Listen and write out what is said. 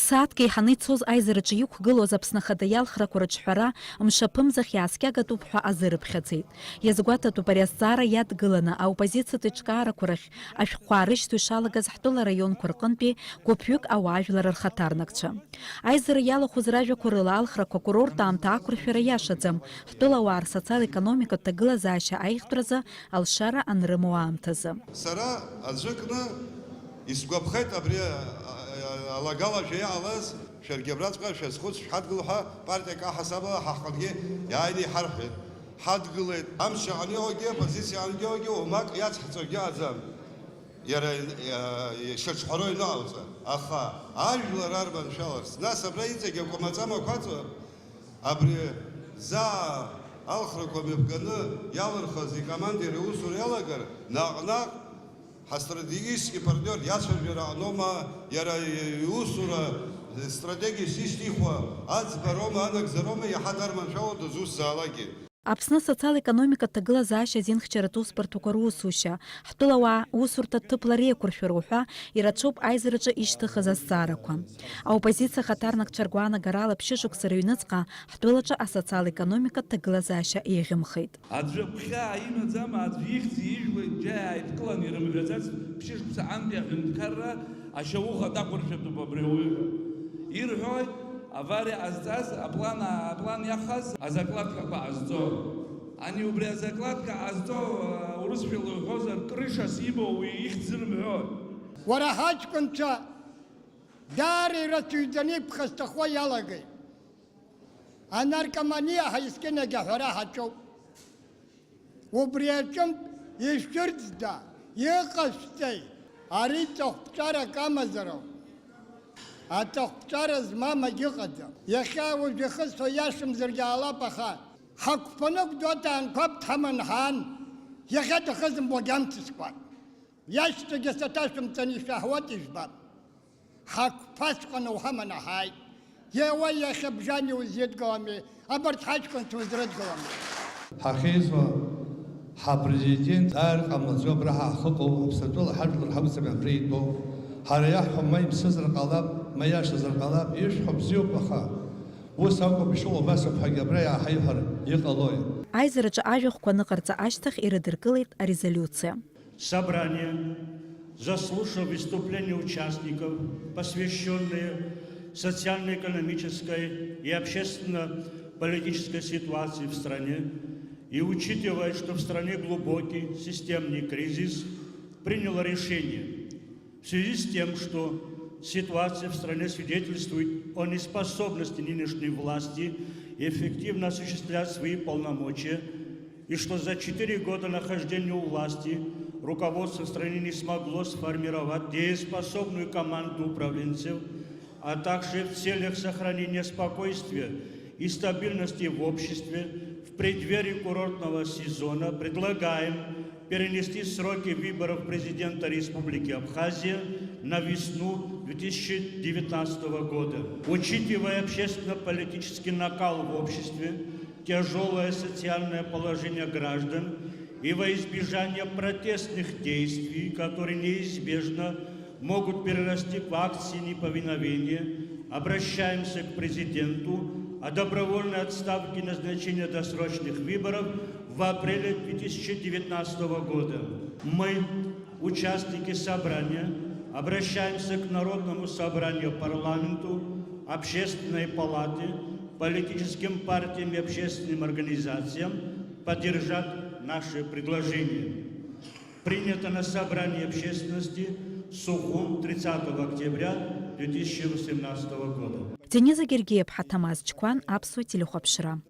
Ԥсаатк еиҳаны ицоз аизараҿы иқәгылоз Аԥсны Ахада иалхрақәа рыҿҳәара мшаԥымзах иааскьагатәуп ҳәа азырыԥхьаӡеит. Иазгәаҭатәуп ари азҵаара иадгыланы аоппозициатә еиҿкаарақәа рахь ашәҟәқәа аарышьҭуа ишалагаз ҳтәыла раионқәа рҟынтәи гәыԥҩык ауаажәлар рхаҭарнакцәа. Аизара иалахәыз ражәақәа рыла алхрақәа курорт аамҭа ақәыршәара иашаӡам, ҳтәылауаа рсоциал-економикатә ҭагылазаашьа аихтәразы алшара анрымоу аамҭазы. Сара аӡәыкны исгәаԥхеит абри алагалашәа иаалаз шәаргьы абраҵәҟьа шәазхәыц шәҳадгылҳәа партиак аҳасабала ҳахҟангьы иааины иҳарҳәеит. Ҳадгылеит. Амш шаҟаны иҟоугьы, оппозициа иҟоугьы оумак иацҳҵогьы аӡам. Иара ишырҽҳәароу инаалҵа. Аха ажәлар арманшәаларц. Нас абра иҵегь акәамаҵамақәа аҵа абри заа алхрақәа мҩаԥганы иалырхыз икомандир иусура иалагар наҟ-наҟ ҳастратегический партнер иацәажәара аҟноума, иара иусура стратегиас ишьҭихуа аӡбароума, анагӡароума иаҳа дарманшәало дызусзаалакгьы. Аԥсны асоциал-економикатә ҭагылазаашьа азинхьчаратә усбарҭақәа русушьа, ҳтәылауаа усурҭа ҭыԥла реиқәыршәара уҳәа ирацәоуп аизараҿы ишьҭыхыз азҵаарақәа. Аоппозициа ахаҭарнакцәа ргәаанагарала ԥшьышықәса рыҩныҵҟа ҳтәылаҿы асоциал-економикатә ҭагылазаашьа еиӷьымхеит. Аӡәы гәхьаа имаӡам, аӡәы ихьӡ ижәлеит, џьа иааидкыланы ирымжәаӡац ԥшьышықәса аантәи аҳәынҭқарра ашьауӷа дақәыршәатәуп абри ауаҩы. Ирҳәоит авария азҵаз, аплан иахаз азакладкақәа азҵо. Ани убри азакладка азҵо урысшәала иҳәозар крышас имоу уи ихьӡ зырымҳәои. Уара ҳаҷкәынцәа даара ирацәаҩӡаны иԥхасҭахуа иалагеит. Анаркоманиа ҳаизкьынагьы аҳәара ҳаҿоуп. Убри аҿынтә ишәырӡда, иҟашәҵеи, ари ҵыхәԥҵәарак амазароуп. Аҵыхәԥҵәара змам агьыҟаӡам. Иахьа уажә ихысҳәо иашамзаргьы аалап, аха ҳагәԥаны Гәдоуҭа анқәаб дҳаман ҳаан, иахьа дахызымбогьы амцаскәа. Иашьҭагьы саҭашәымҵан ишәаҳуеит ижәбап. Ҳагәԥаҵәҟьаны уҳаманы ҳааит. Иауа иахьа бжан иузидгылами, абарҭ ҳаҷкәынцәа узрыдгылами. Ҳахьеизуа ҳапрезидент ар ҟамлаӡо абра ҳахыҟоу аԥсатәыла ҳажәлар ҳамцами абра итәоу. Ҳара иаҳҳәо ма имсызар ҟалап, ма иашазар ҟалап, ишәҳәо бзиоуп, аха ус акәым ишыҟоу абасоуп ҳәагьы абра иааҳаиҳәар иҟалои. Аизараҿы ажәахәқәа ныҟарҵа ашьҭахь ирыдыркылеит арезолиуциа. Собрание, заслушав выступления участников, посвященные социально-экономической и общественно-политической ситуации в стране, и учитывая, что в стране глубокий системный кризис, приняло решение в связи с тем, что ситуация в стране свидетельствует о неспособности нынешней власти эффективно осуществлять свои полномочия, и что за 4 года нахождения у власти руководство страны не смогло сформировать дееспособную команду управленцев, а также в целях сохранения спокойствия и стабильности в обществе в преддверии курортного сезона предлагаем перенести сроки выборов президента Республики Абхазия на весну 2019 года. Учитывая общественно-политический накал в обществе, тяжелое социальное положение граждан и во избежание протестных действий, которые неизбежно могут перерасти в акции неповиновения, обращаемся к президенту о добровольной отставке и назначении досрочных выборов в апреле 2019 года. Мы, участники собрания, обращаемся к Народному собранию парламенту, Общественной палате, политическим партиям и общественным организациям поддержать наши предложения. Принято на собрании общественности Сухум 30 октября 2018 года. Дениза Гергиев, Хатамаз Чкван, Апсуа телехопшира.